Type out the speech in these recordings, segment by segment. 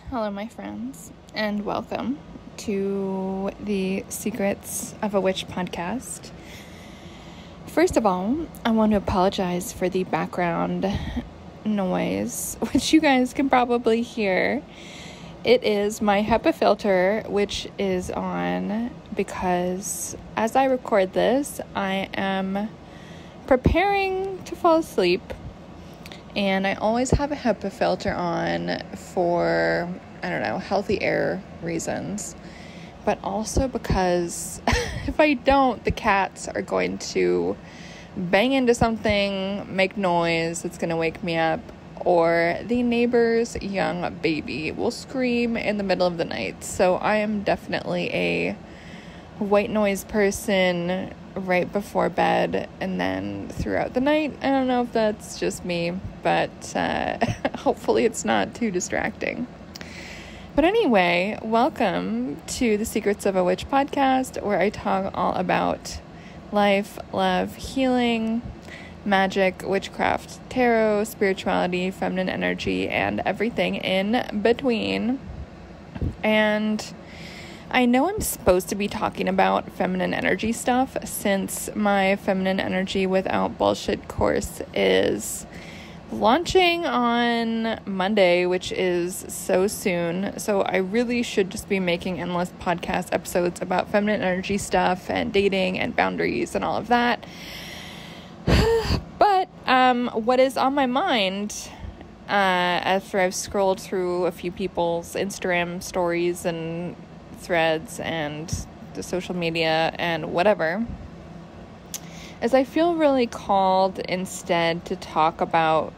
Hello, my friends, and welcome to the Secrets of a Witch podcast. First of all, I want to apologize for the background noise, which you guys can probably hear. It is my HEPA filter, which is on because as I record this, I am preparing to fall asleep. And I always have a HEPA filter on for, healthy air reasons. But also because if I don't, the cats are going to bang into something, make noise that's going to wake me up. Or the neighbor's young baby will scream in the middle of the night. So I am definitely a white noise person right before bed and then throughout the night. I don't know if that's just me, but hopefully it's not too distracting. But anyway, welcome to the Secrets of a Witch podcast, where I talk all about life, love, healing, magic, witchcraft, tarot, spirituality, feminine energy, and everything in between. And I know I'm supposed to be talking about feminine energy stuff since my Feminine Energy Without Bullshit course is launching on Monday, which is so soon. So I really should just be making endless podcast episodes about feminine energy stuff and dating and boundaries and all of that. But what is on my mind after I've scrolled through a few people's Instagram stories and threads and the social media and whatever, is I feel really called instead to talk about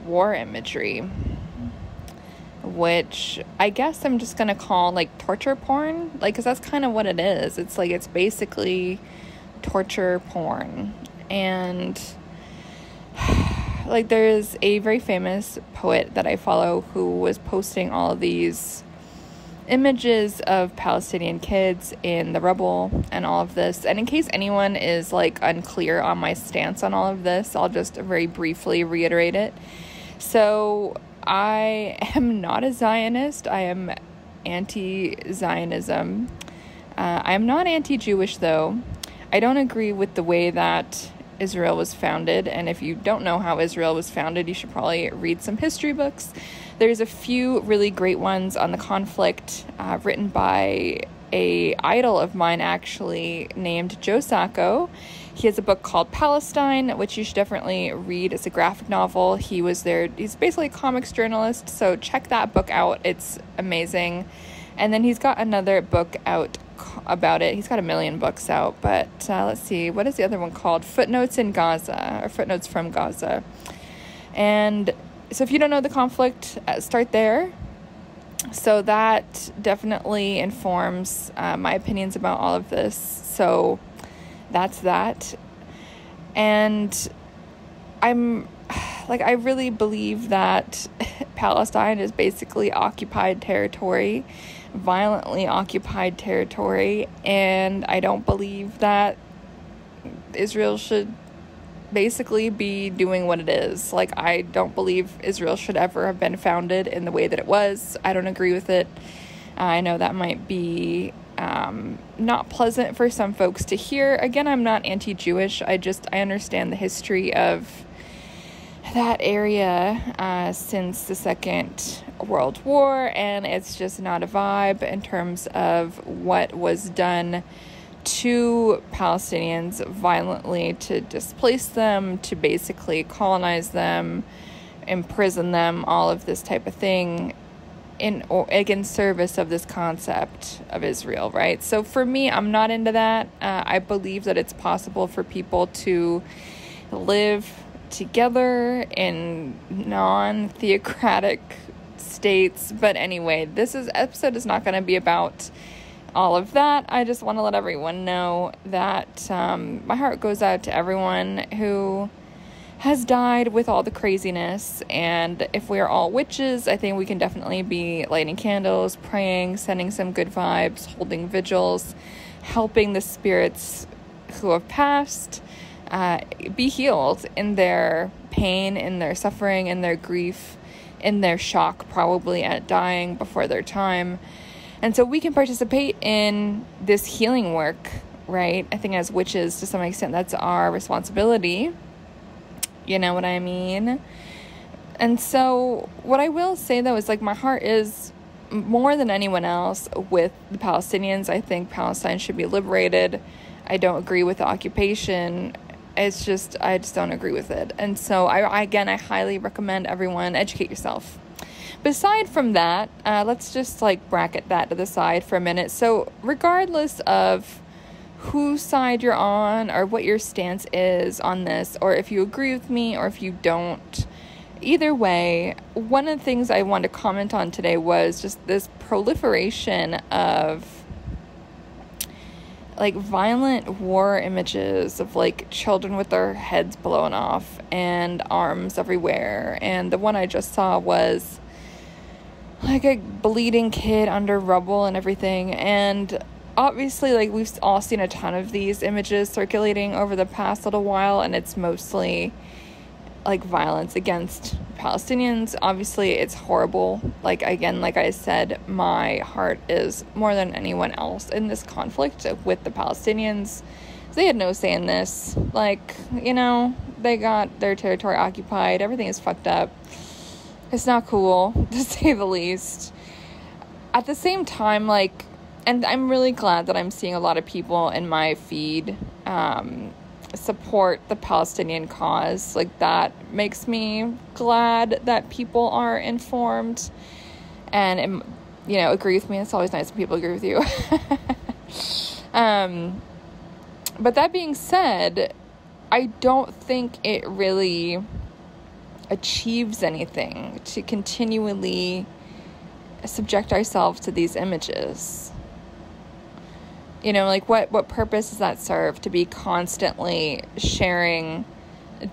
war imagery, which I guess I'm just gonna call like torture porn, because that's kind of what it is. It's basically torture porn. And there's a very famous poet that I follow who was posting all of these images of Palestinian kids in the rubble and all of this. And in case anyone is unclear on my stance on all of this, I'll just very briefly reiterate it. So I am not a Zionist. I am anti-Zionism. I am not anti-Jewish, though. I don't agree with the way that Israel was founded, and if you don't know how Israel was founded, you should probably read some history books. There's a few really great ones on the conflict written by a idol of mine, actually, named Joe Sacco. He has a book called Palestine, which you should definitely read. It's a graphic novel. He's basically a comics journalist, so check that book out. It's amazing. And then he's got another book out about it. He's got 1 million books out, but let's see, what is the other one called? Footnotes in Gaza, or Footnotes from Gaza. And so if you don't know the conflict, start there. So that definitely informs my opinions about all of this. So that's that. And I really believe that Palestine is basically occupied territory, violently occupied territory, and I don't believe that Israel should basically be doing what it is. I don't believe Israel should ever have been founded in the way that it was. I don't agree with it. I know that might be not pleasant for some folks to hear. Again, I'm not anti-Jewish. I understand the history of that area since the Second World War, and it's just not a vibe in terms of what was done to Palestinians violently to displace them, to basically colonize them, imprison them, all of this type of thing in service of this concept of Israel, right? So for me, I'm not into that. I believe that it's possible for people to live together in non-theocratic states. But anyway, episode is not going to be about all of that. I just want to let everyone know that my heart goes out to everyone who has died with all the craziness. And if we're all witches, I think we can definitely be lighting candles, praying, sending some good vibes, holding vigils, helping the spirits who have passed be healed in their pain, in their suffering, in their grief, in their shock, probably at dying before their time. And so we can participate in this healing work, right? I think as witches, to some extent, that's our responsibility. You know what I mean? And so what I will say, though, is like my heart is more than anyone else with the Palestinians. I think Palestine should be liberated. I don't agree with the occupation. I just don't agree with it. And so I highly recommend everyone educate yourself. But aside from that, let's just like bracket that to the side for a minute. So regardless of whose side you're on or what your stance is on this, or if you agree with me or if you don't, either way, one of the things I wanted to comment on today was just this proliferation of like violent war images of like children with their heads blown off and arms everywhere. And the one I just saw was like a bleeding kid under rubble and everything. And obviously, like, we've all seen a ton of these images circulating over the past little while, and it's mostly like violence against Palestinians. Obviously, it's horrible. Like, again, like I said, my heart is more than anyone else in this conflict with the Palestinians. They had no say in this. Like, you know, they got their territory occupied. Everything is fucked up. It's not cool, to say the least. At the same time, like, and I'm really glad that I'm seeing a lot of people in my feed support the Palestinian cause. Like, that makes me glad that people are informed and, you know, agree with me. It's always nice when people agree with you. But that being said, I don't think it really achieves anything to continually subject ourselves to these images. You know, like, what purpose does that serve, to be constantly sharing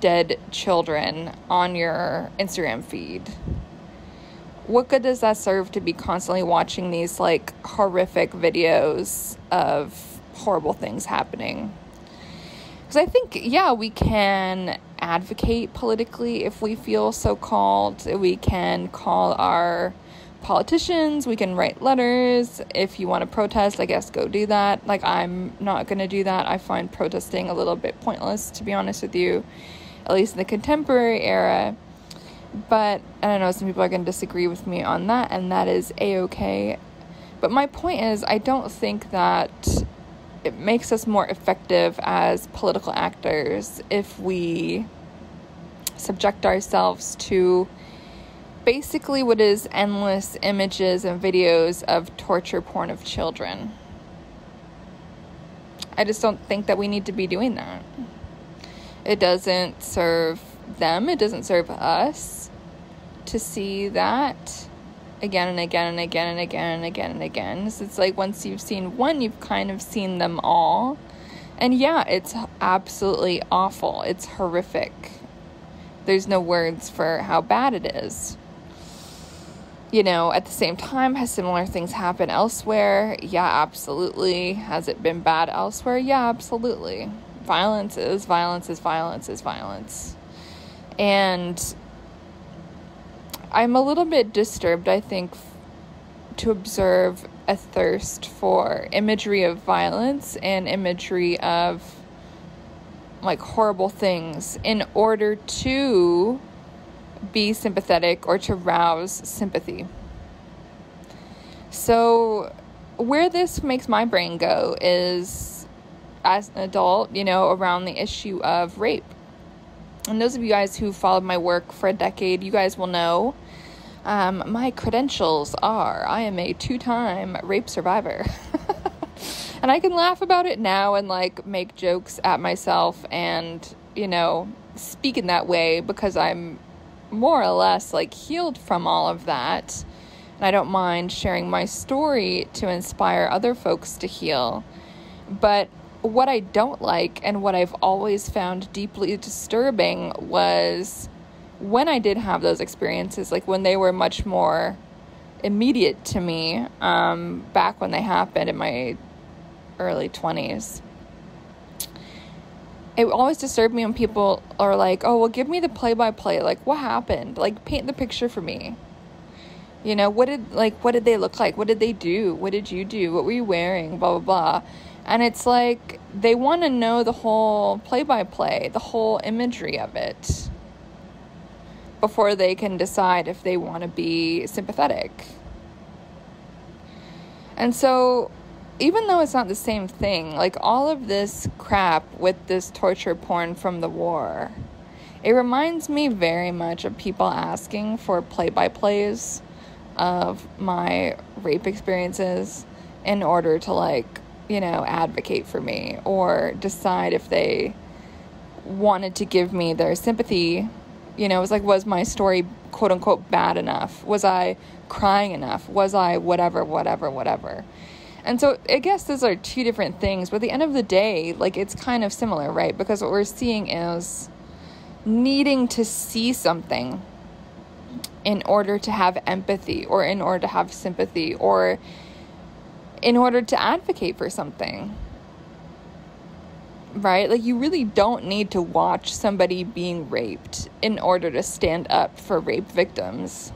dead children on your Instagram feed? What good does that serve, to be constantly watching these, like, horrific videos of horrible things happening? Because I think, yeah, we can advocate politically if we feel so called. We can call our politicians, we can write letters. If you want to protest, I guess go do that. Like, I'm not going to do that. I find protesting a little bit pointless, to be honest with you, at least in the contemporary era. But I don't know, some people are going to disagree with me on that, and that is a-okay. But my point is, I don't think that it makes us more effective as political actors if we subject ourselves to basically what is endless images and videos of torture porn of children. I just don't think that we need to be doing that. It doesn't serve them. It doesn't serve us to see that again and again and again and again and again and again. So it's like, once you've seen one, you've kind of seen them all. And yeah, it's absolutely awful. It's horrific. There's no words for how bad it is. You know, at the same time, has similar things happened elsewhere? Yeah, absolutely. Has it been bad elsewhere? Yeah, absolutely. Violence is violence is violence is violence. And I'm a little bit disturbed, I think, to observe a thirst for imagery of violence and imagery of, like, horrible things in order to be sympathetic or to rouse sympathy. So where this makes my brain go is, as an adult, you know, around the issue of rape. And those of you guys who followed my work for a decade, you guys will know my credentials are I am a 2-time rape survivor. And I can laugh about it now and, like, make jokes at myself and, you know, speak in that way because I'm more or less, like, healed from all of that. And I don't mind sharing my story to inspire other folks to heal. But what I don't like and what I've always found deeply disturbing was when I did have those experiences, like when they were much more immediate to me, back when they happened in my early 20s. It always disturbed me when people are like, oh, well, give me the play-by-play. Like, what happened? Like, paint the picture for me. You know, what did they look like? What did they do? What did you do? What were you wearing? Blah, blah, blah. And it's like, they want to know the whole play-by-play, the whole imagery of it, before they can decide if they want to be sympathetic. And so, even though it's not the same thing, like, all of this crap with this torture porn from the war, it reminds me very much of people asking for play-by-plays of my rape experiences in order to, like, you know, advocate for me or decide if they wanted to give me their sympathy. You know, it was like, was my story quote unquote bad enough? Was I crying enough? Was I whatever. And so I guess those are two different things, but at the end of the day, like, it's kind of similar, right? Because what we're seeing is needing to see something in order to have empathy, or in order to have sympathy, or in order to advocate for something, right? Like, you really don't need to watch somebody being raped in order to stand up for rape victims.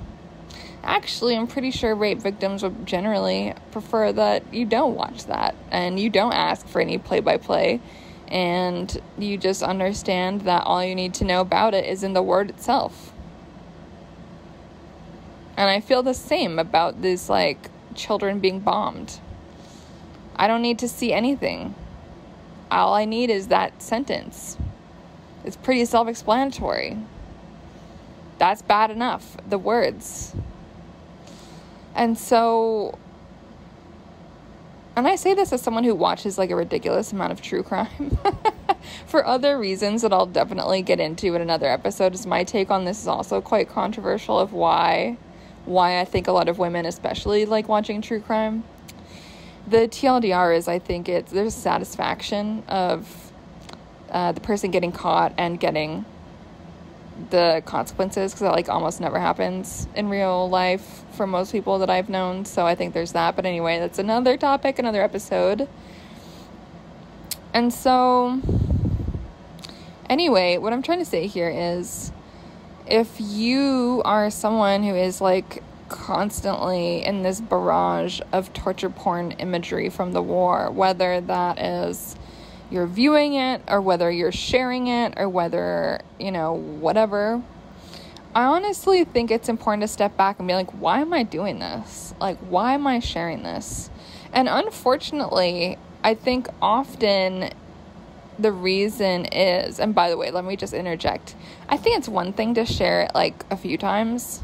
Actually, I'm pretty sure rape victims would generally prefer that you don't watch that, and you don't ask for any play-by-play, and you just understand that all you need to know about it is in the word itself. And I feel the same about these, like, children being bombed. I don't need to see anything. All I need is that sentence. It's pretty self-explanatory. That's bad enough, the words. And so, and I say this as someone who watches, like, a ridiculous amount of true crime. For other reasons that I'll definitely get into in another episode, is my take on this is also quite controversial, of why I think a lot of women especially like watching true crime. The TLDR is, I think there's satisfaction of the person getting caught and getting the consequences, because that, like, almost never happens in real life for most people that I've known. So I think there's that. But anyway, that's another topic, another episode. And so, anyway, what I'm trying to say here is, if you are someone who is, like, constantly in this barrage of torture porn imagery from the war, whether that is you're viewing it, or whether you're sharing it, or whether, you know, whatever, I honestly think it's important to step back and be like, why am I doing this? Like, why am I sharing this? And unfortunately, I think often the reason is, and by the way, let me just interject, I think it's one thing to share it, like, a few times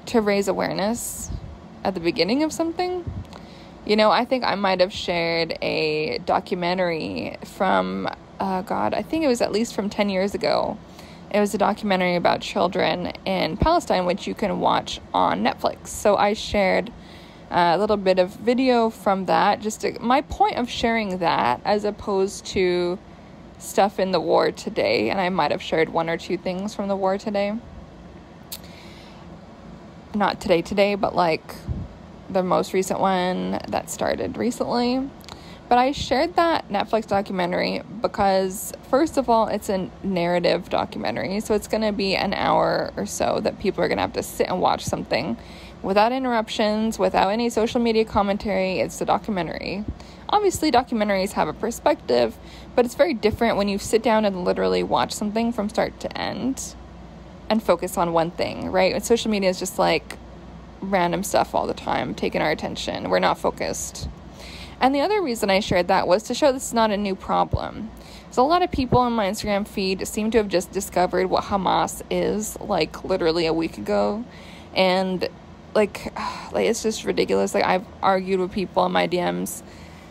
to raise awareness at the beginning of something. You know, I think I might have shared a documentary from, I think it was at least from 10 years ago. It was a documentary about children in Palestine, which you can watch on Netflix. So I shared a little bit of video from that, my point of sharing that, as opposed to stuff in the war today. And I might have shared one or two things from the war today. Not today, but, like, the most recent one that started recently. But I shared that Netflix documentary because, first of all, it's a narrative documentary. So it's going to be an hour or so that people are going to have to sit and watch something without interruptions, without any social media commentary. It's a documentary. Obviously, documentaries have a perspective, but it's very different when you sit down and literally watch something from start to end and focus on one thing, right? And social media is just, like, random stuff all the time, taking our attention. We're not focused. And the other reason I shared that was to show this is not a new problem. So a lot of people on my Instagram feed seem to have just discovered what Hamas is, like, literally a week ago. And, like, it's just ridiculous. Like, I've argued with people in my DMs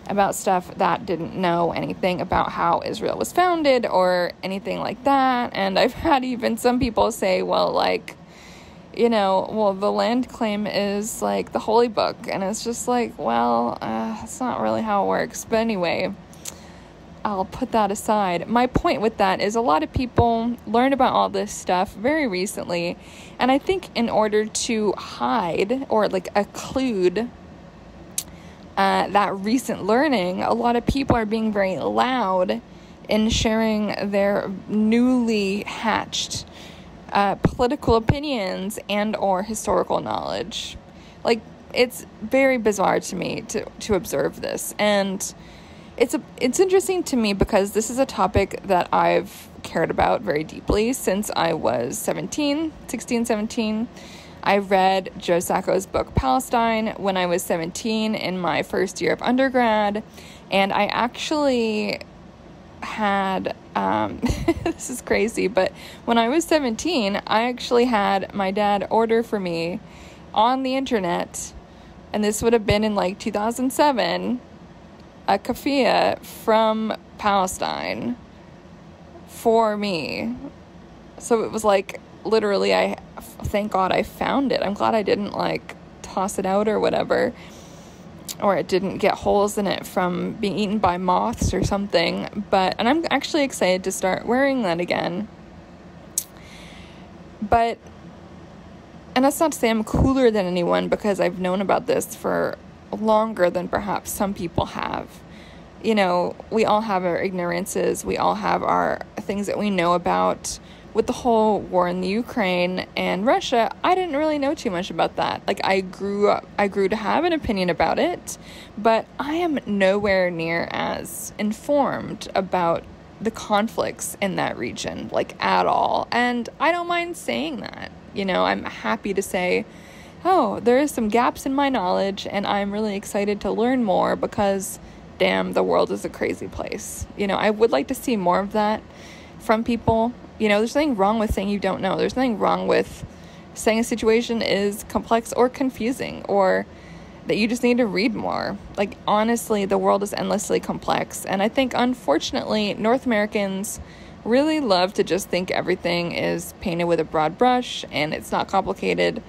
about stuff that didn't know anything about how Israel was founded or anything like that. And I've had even some people say, well, like, you know, well, the land claim is, like, the holy book. And it's just like, well, that's not really how it works. But anyway, I'll put that aside. My point with that is a lot of people learned about all this stuff very recently. And I think in order to hide or, like, occlude that recent learning, a lot of people are being very loud in sharing their newly hatched political opinions and or historical knowledge. Like, it's very bizarre to me to observe this. And it's interesting to me because this is a topic that I've cared about very deeply since I was 16, 17. I read Joe Sacco's book Palestine when I was 17 in my first year of undergrad, and I actually had, this is crazy, but when I was 17, I actually had my dad order for me on the internet, and this would have been in like 2007, a keffiyeh from Palestine for me. So it was like, literally, thank God I found it. I'm glad I didn't like toss it out or whatever, or it didn't get holes in it from being eaten by moths or something. And I'm actually excited to start wearing that again. And that's not to say I'm cooler than anyone, because I've known about this for longer than perhaps some people have. You know, we all have our ignorances. We all have our things that we know about. With the whole war in the Ukraine and Russia, I didn't really know too much about that. Like, I grew to have an opinion about it, but I am nowhere near as informed about the conflicts in that region, like, at all. And I don't mind saying that. You know, I'm happy to say, oh, there is some gaps in my knowledge, and I'm really excited to learn more because, damn, the world is a crazy place. You know, I would like to see more of that from people. You know, there's nothing wrong with saying you don't know. There's nothing wrong with saying a situation is complex or confusing, or that you just need to read more. Like, honestly, the world is endlessly complex. And I think, unfortunately, North Americans really love to just think everything is painted with a broad brush and it's not complicated.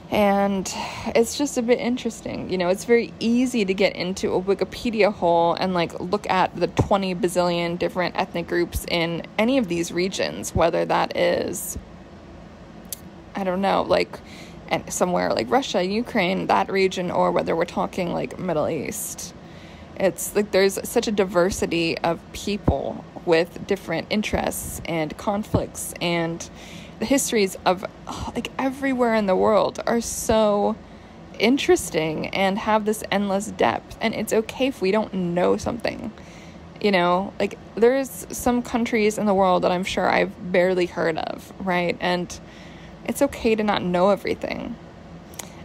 And it's just a bit interesting. You know, it's very easy to get into a Wikipedia hole and, like, look at the 20 bazillion different ethnic groups in any of these regions, whether that is, I don't know, like, somewhere like Russia, Ukraine, that region, or whether we're talking, like, Middle East. It's, like, there's such a diversity of people with different interests and conflicts, and the histories of, like, everywhere in the world are so interesting and have this endless depth. And it's okay if we don't know something. You know, like, there's some countries in the world that I'm sure I've barely heard of, right? And it's okay to not know everything.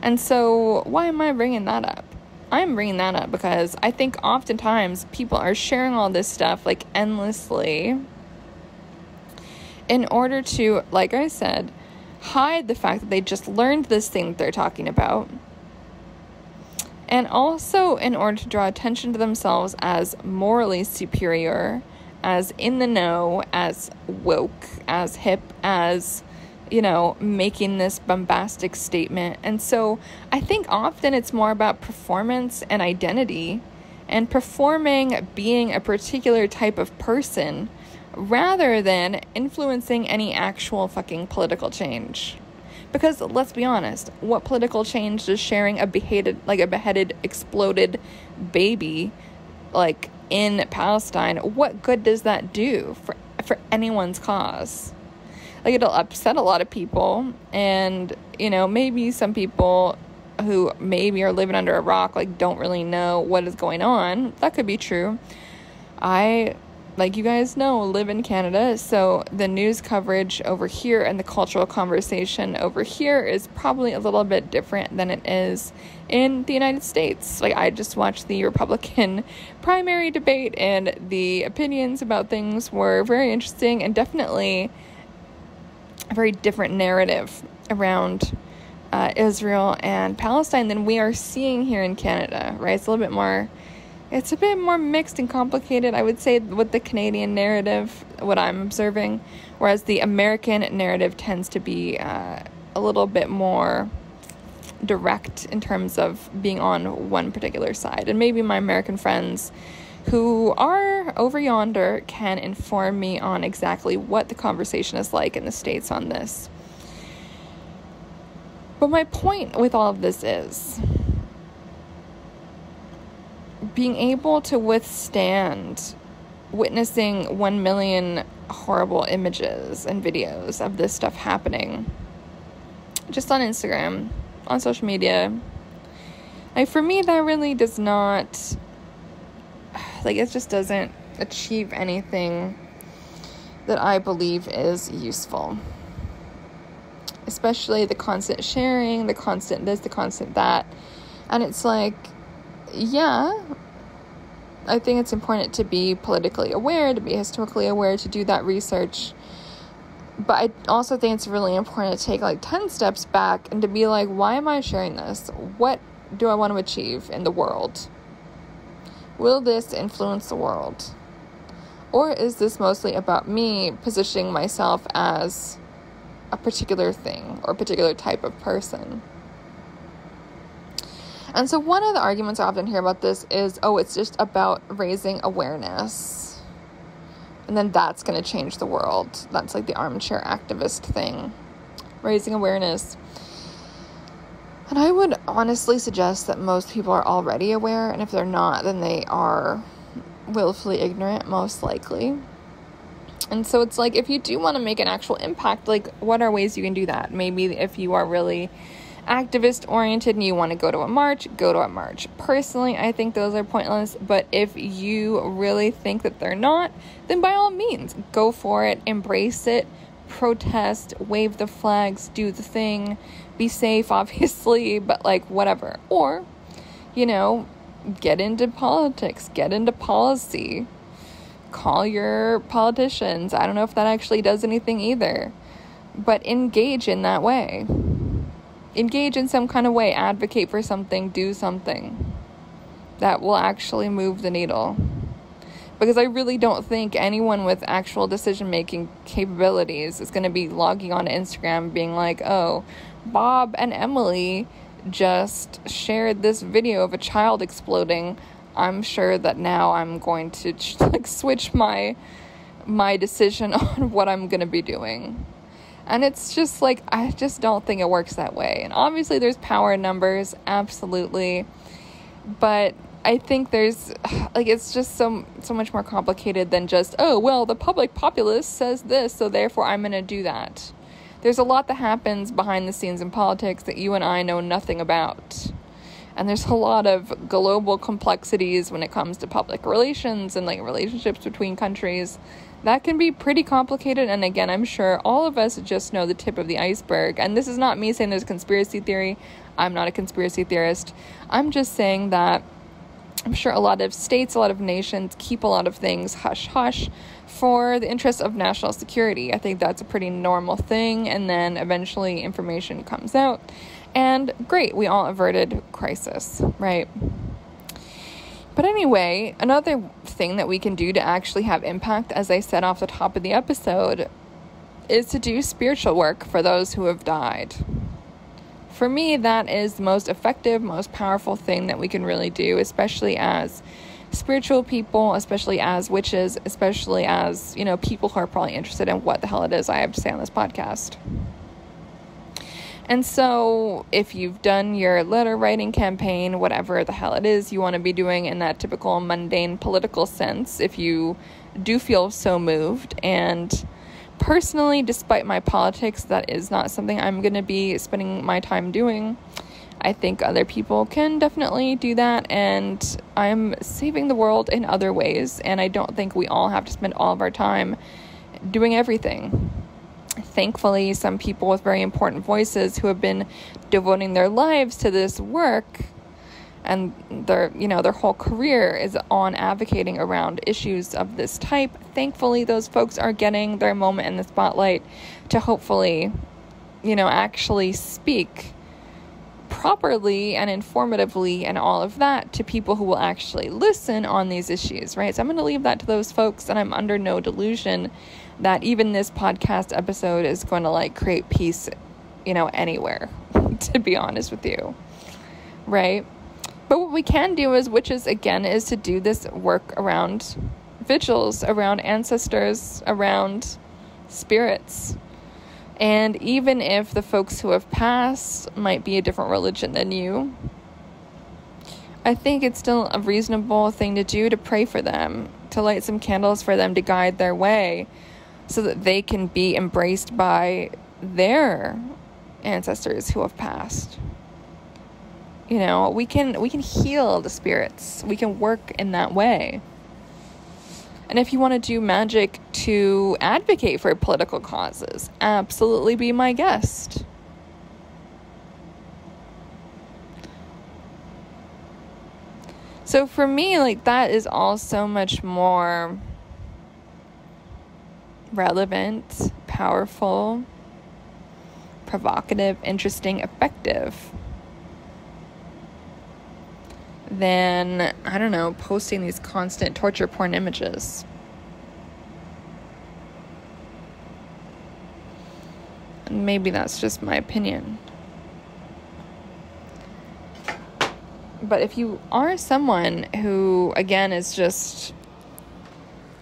And so why am I bringing that up? I'm bringing that up because I think oftentimes people are sharing all this stuff, like, endlessly, in order to, like I said, hide the fact that they just learned this thing that they're talking about. And also in order to draw attention to themselves as morally superior, as in the know, as woke, as hip, as, you know, making this bombastic statement. And so I think often it's more about performance and identity, and performing being a particular type of person, rather than influencing any actual fucking political change. Because let's be honest, what political change does sharing a beheaded, exploded baby, like, in Palestine, what good does that do for anyone's cause? Like, it'll upset a lot of people, and, you know, maybe some people who maybe are living under a rock, like, don't really know what is going on. That could be true. I, like you guys know, live in Canada, so the news coverage over here and the cultural conversation over here is probably a little bit different than it is in the United States. Like, I just watched the Republican primary debate, and the opinions about things were very interesting, and definitely a very different narrative around Israel and Palestine than we are seeing here in Canada, right? It's a bit more mixed and complicated, I would say, with the Canadian narrative, what I'm observing, whereas the American narrative tends to be a little bit more direct in terms of being on one particular side. And maybe my American friends who are over yonder can inform me on exactly what the conversation is like in the States on this. But my point with all of this is being able to withstand witnessing 1 million horrible images and videos of this stuff happening just on Instagram on social media. Like, for me, that really does not, like, it just doesn't achieve anything that I believe is useful. Especially the constant sharing, the constant this, the constant that. And it's like, yeah, I think it's important to be politically aware, to be historically aware, to do that research. But I also think it's really important to take like 10 steps back and to be like, why am I sharing this? What do I want to achieve in the world? Will this influence the world? Or is this mostly about me positioning myself as a particular thing or a particular type of person? And so one of the arguments I often hear about this is, oh, it's just about raising awareness. And then that's going to change the world. That's like the armchair activist thing. Raising awareness. And I would honestly suggest that most people are already aware. And if they're not, then they are willfully ignorant, most likely. And so it's like, if you do want to make an actual impact, like, what are ways you can do that? Maybe if you are really activist oriented and you want to go to a march, go to a march. Personally, I think those are pointless, but if you really think that they're not, then by all means, go for it, embrace it, protest, wave the flags, do the thing, be safe, obviously, but like, whatever. Or, you know, get into politics, get into policy, call your politicians. I don't know if that actually does anything either, but engage in that way. Engage in some kind of way, advocate for something, do something that will actually move the needle. Because I really don't think anyone with actual decision-making capabilities is going to be logging on Instagram being like, oh, Bob and Emily just shared this video of a child exploding. I'm sure that now I'm going to switch my decision on what I'm going to be doing. And it's just like, I just don't think it works that way. And obviously there's power in numbers, absolutely. But I think there's, like, it's just so much more complicated than just, oh, well, the public populace says this, so therefore I'm going to do that. There's a lot that happens behind the scenes in politics that you and I know nothing about. And there's a lot of global complexities when it comes to public relations and like relationships between countries. That can be pretty complicated. And again, I'm sure all of us just know the tip of the iceberg. And this is not me saying there's a conspiracy theory. I'm not a conspiracy theorist. I'm just saying that I'm sure a lot of states, a lot of nations keep a lot of things hush-hush for the interest of national security. I think that's a pretty normal thing. And then eventually information comes out. And great, we all averted crisis, right? But anyway, another thing that we can do to actually have impact, as I said off the top of the episode, is to do spiritual work for those who have died. For me, that is the most effective, most powerful thing that we can really do, especially as spiritual people, especially as witches, especially as, you know, people who are probably interested in what the hell it is I have to say on this podcast. And so if you've done your letter writing campaign, whatever the hell it is you want to be doing in that typical mundane political sense, if you do feel so moved, and personally, despite my politics, that is not something I'm going to be spending my time doing. I think other people can definitely do that, and I'm saving the world in other ways, and I don't think we all have to spend all of our time doing everything. Thankfully, some people with very important voices who have been devoting their lives to this work, and their whole career is on advocating around issues of this type. Thankfully, those folks are getting their moment in the spotlight to hopefully, actually speak properly and informatively and all of that to people who will actually listen on these issues, right? So I'm going to leave that to those folks, and I'm under no delusion that even this podcast episode is going to create peace, anywhere, to be honest with you, right? But what we can do as witches, again, is to do this work around vigils, around ancestors, around spirits. And even if the folks who have passed might be a different religion than you, I think it's still a reasonable thing to do to pray for them, to light some candles for them to guide their way so that they can be embraced by their ancestors who have passed. You know, we can heal the spirits. We can work in that way. And if you want to do magic to advocate for political causes, absolutely be my guest. So for me, like, that is all so much more relevant, powerful, provocative, interesting, effective than, I don't know, posting these constant torture porn images. Maybe that's just my opinion. But if you are someone who, again, is just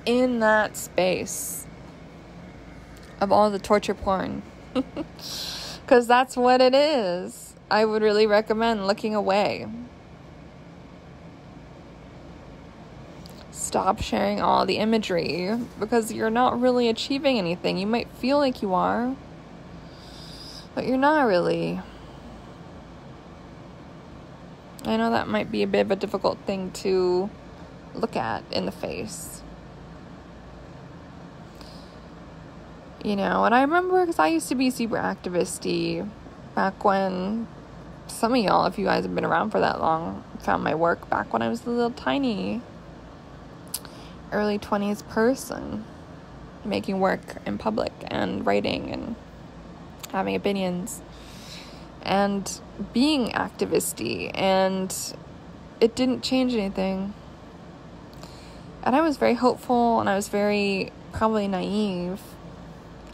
in that space of all the torture porn, because that's what it is, I would really recommend looking away. Stop sharing all the imagery, because you're not really achieving anything. You might feel like you are, but you're not really. I know that might be a bit of a difficult thing to look at in the face. You know, and I remember, because I used to be super activisty back when, some of y'all, if you guys have been around for that long, found my work back when I was a little tiny early 20s person, making work in public and writing and having opinions and being activisty, and it didn't change anything. And I was very hopeful, and I was very probably naive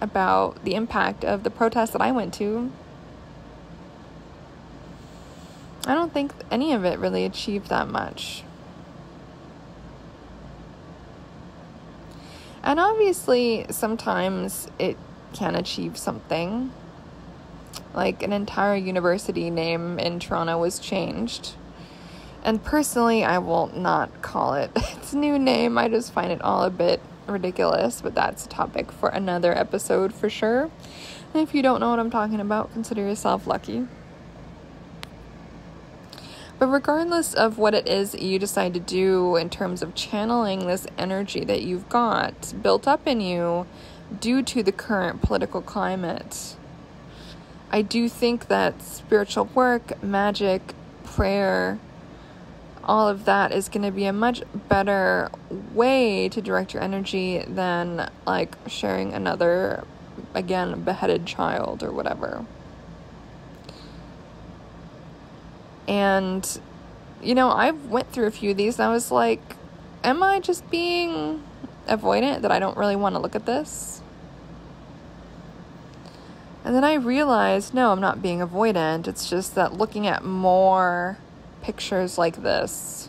about the impact of the protests that I went to. I don't think any of it really achieved that much. And obviously, sometimes it can achieve something. Like, an entire university name in Toronto was changed. And personally, I will not call it its new name. I just find it all a bit ridiculous. But that's a topic for another episode for sure. And if you don't know what I'm talking about, consider yourself lucky. But regardless of what it is that you decide to do in terms of channeling this energy that you've got built up in you due to the current political climate, I do think that spiritual work, magic, prayer, all of that is going to be a much better way to direct your energy than, like, sharing another, again, beheaded child or whatever. And, you know, I went through a few of these and I was like, am I just being avoidant that I don't really want to look at this? And then I realized, no, I'm not being avoidant. It's just that looking at more pictures like this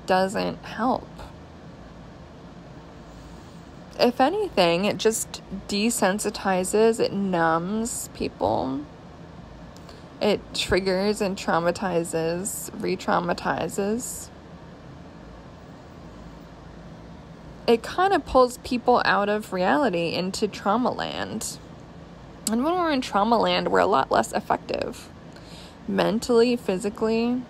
doesn't help. If anything, it just desensitizes, it numbs people. It triggers and traumatizes, re-traumatizes. It kind of pulls people out of reality into trauma land. And when we're in trauma land, we're a lot less effective. Mentally, physically.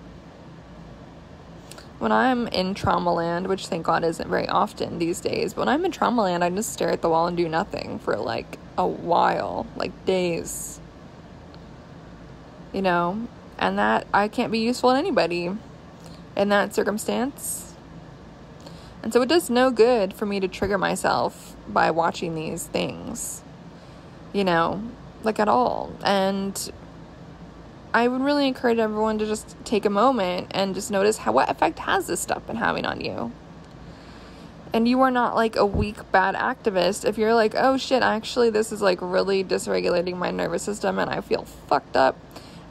When I'm in trauma land, which thank God isn't very often these days, but when I'm in trauma land, I just stare at the wall and do nothing for like a while, like days. You know, and that I can't be useful to anybody in that circumstance. And so it does no good for me to trigger myself by watching these things, you know, like at all. And I would really encourage everyone to just take a moment and just notice what effect has this stuff been having on you. And you are not like a weak, bad activist if you're like, oh shit, actually this is like really dysregulating my nervous system and I feel fucked up.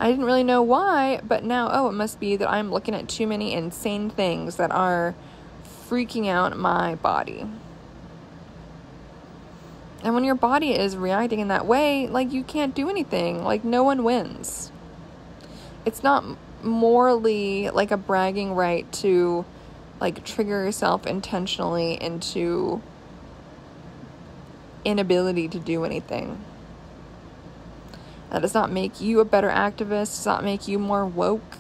I didn't really know why, but now, it must be that I'm looking at too many insane things that are freaking out my body. And when your body is reacting in that way, like, you can't do anything. Like, no one wins. It's not morally, like, a bragging right to, like, trigger yourself intentionally into inability to do anything. That does not make you a better activist, does not make you more woke,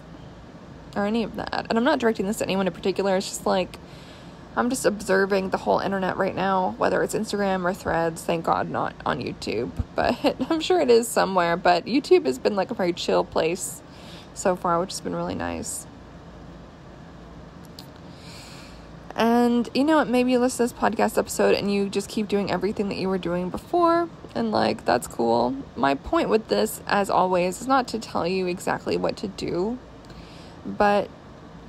or any of that. And I'm not directing this at anyone in particular. It's just like, I'm just observing the whole internet right now, whether it's Instagram or Threads. Thank God not on YouTube, but I'm sure it is somewhere. But YouTube has been like a very chill place so far, which has been really nice. And you know what, maybe you listen to this podcast episode and you just keep doing everything that you were doing before, and like, that's cool. My point with this, as always, is not to tell you exactly what to do, but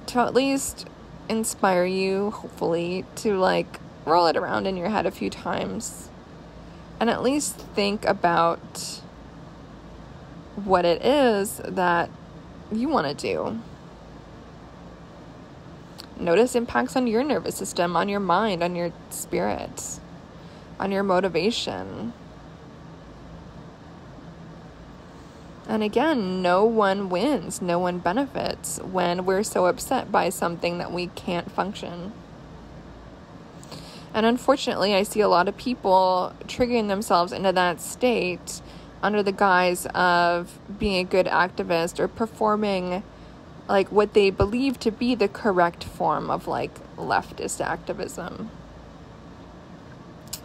to at least inspire you, hopefully, to like roll it around in your head a few times and at least think about what it is that you want to do. Notice impacts on your nervous system, on your mind, on your spirit, on your motivation. And again, no one wins, no one benefits when we're so upset by something that we can't function. And unfortunately, I see a lot of people triggering themselves into that state under the guise of being a good activist or performing like what they believe to be the correct form of like leftist activism.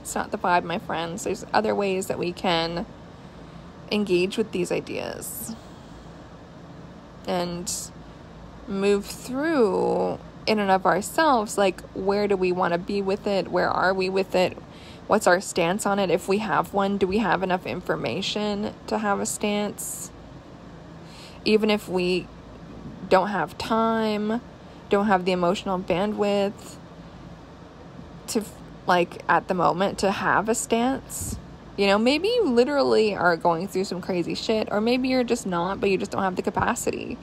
It's not the vibe, my friends. There's other ways that we can engage with these ideas and move through in and of ourselves, like, where do we want to be with it? Where are we with it? What's our stance on it? If we have one, do we have enough information to have a stance? Even if we don't have time, don't have the emotional bandwidth to, like, at the moment, to have a stance. You know, maybe you literally are going through some crazy shit, or maybe you're just not, but you just don't have the capacity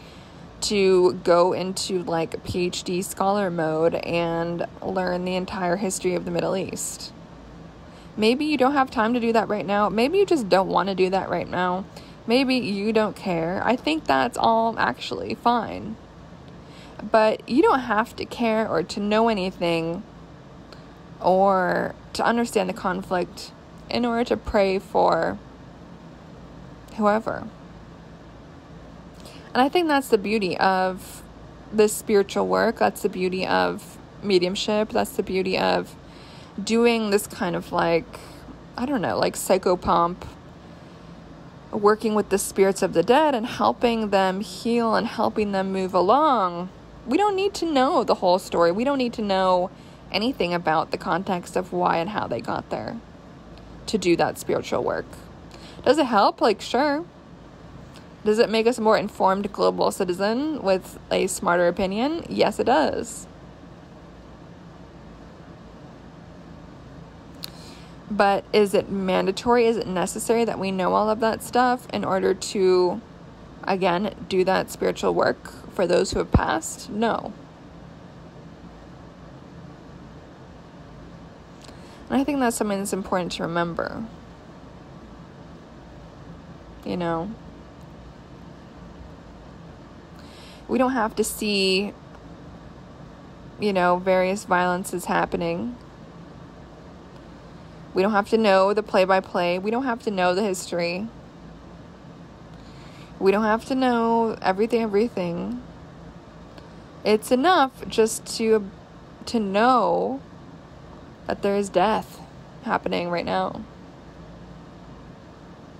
to go into like PhD scholar mode and learn the entire history of the Middle East. Maybe you don't have time to do that right now. Maybe you just don't want to do that right now. Maybe you don't care. I think that's all actually fine. But you don't have to care or to know anything or to understand the conflict in order to pray for whoever. And I think that's the beauty of this spiritual work. That's the beauty of mediumship. That's the beauty of doing this kind of like, I don't know, like psychopomp, working with the spirits of the dead and helping them heal and helping them move along. We don't need to know the whole story. We don't need to know anything about the context of why and how they got there to do that spiritual work. Does it help? Like, sure. Does it make us a more informed global citizen with a smarter opinion? Yes, it does. But is it mandatory? Is it necessary that we know all of that stuff in order to, again, do that spiritual work for those who have passed? No. And I think that's something that's important to remember. You know? We don't have to see, you know, various violences happening. We don't have to know the play-by-play. We don't have to know the history. We don't have to know everything. It's enough just to know that there is death happening right now.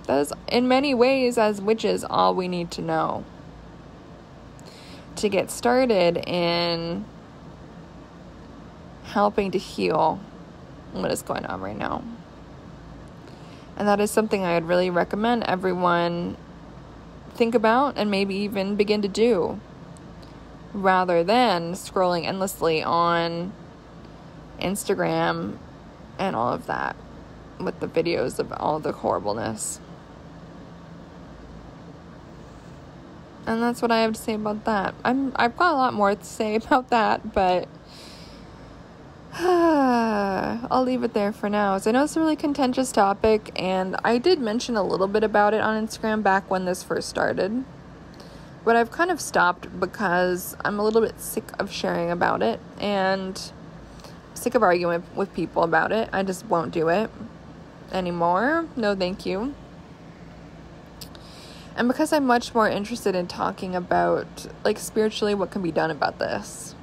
That is, in many ways, as witches, all we need to know to get started in helping to heal what is going on right now. And that is something I would really recommend everyone think about and maybe even begin to do, rather than scrolling endlessly on Instagram and all of that with the videos of all the horribleness. And that's what I have to say about that. I've got a lot more to say about that, but I'll leave it there for now. So I know it's a really contentious topic, and I did mention a little bit about it on Instagram back when this first started. But I've kind of stopped because I'm a little bit sick of sharing about it, and sick of arguing with people about it. I just won't do it anymore. No, thank you. And because I'm much more interested in talking about, like, spiritually what can be done about this.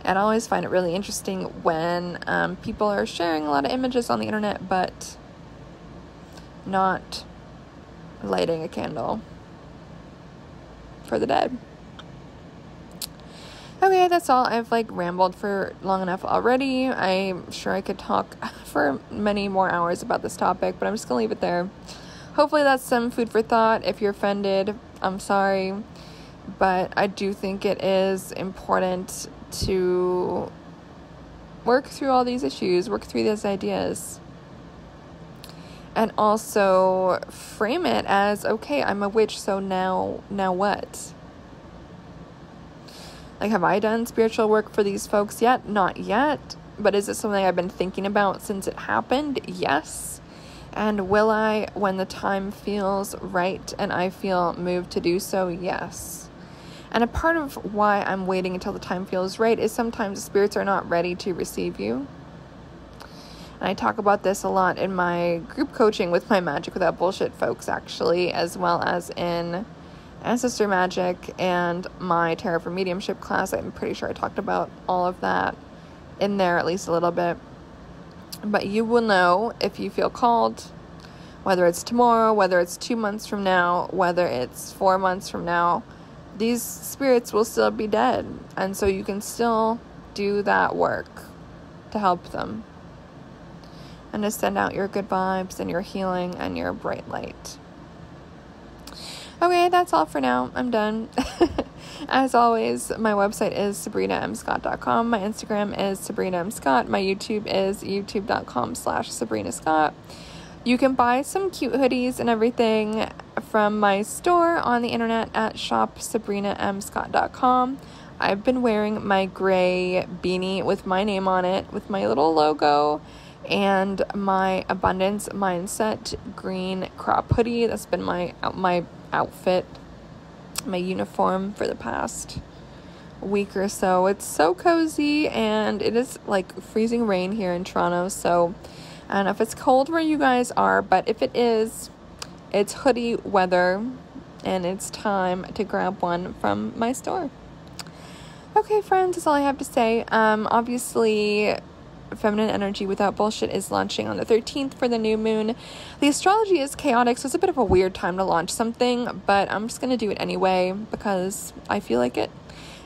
And I always find it really interesting when people are sharing a lot of images on the internet, but not lighting a candle for the dead. Okay, that's all. I've rambled for long enough already. I'm sure I could talk for many more hours about this topic, but I'm just gonna leave it there. Hopefully that's some food for thought. If you're offended, I'm sorry, but I do think it is important to work through all these issues, work through these ideas, and also frame it as, okay, I'm a witch, so now what? Have I done spiritual work for these folks yet? Not yet. But is it something I've been thinking about since it happened? Yes. And will I, when the time feels right and I feel moved to do so? Yes. And a part of why I'm waiting until the time feels right is sometimes the spirits are not ready to receive you. And I talk about this a lot in my group coaching with my Magic Without Bullshit folks, actually, as well as in Ancestor Magic and my Tarot for Mediumship class. I'm pretty sure I talked about all of that in there at least a little bit. But you will know if you feel called, whether it's tomorrow, whether it's 2 months from now, whether it's 4 months from now, these spirits will still be dead. And so you can still do that work to help them and to send out your good vibes and your healing and your bright light. Okay, that's all for now. I'm done. As always, my website is sabrinamscott.com. My Instagram is sabrinamscott. My YouTube is youtube.com/sabrinascott. You can buy some cute hoodies and everything from my store on the internet at shopsabrinamscott.com. I've been wearing my gray beanie with my name on it, with my little logo, and my Abundance Mindset green crop hoodie. That's been my outfit, my uniform for the past week or so. It's so cozy, and it is freezing rain here in Toronto, so I don't know if it's cold where you guys are, but if it is, it's hoodie weather, and it's time to grab one from my store. Okay, friends, that's all I have to say. Obviously, Feminine Energy Without Bullshit is launching on the 13th for the new moon. The astrology is chaotic, so it's a bit of a weird time to launch something, but I'm just going to do it anyway because I feel like it.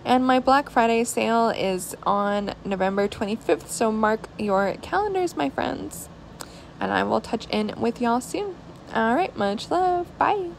And my Black Friday sale is on November 25th, so mark your calendars, my friends. And I will touch in with y'all soon. All right, much love. Bye.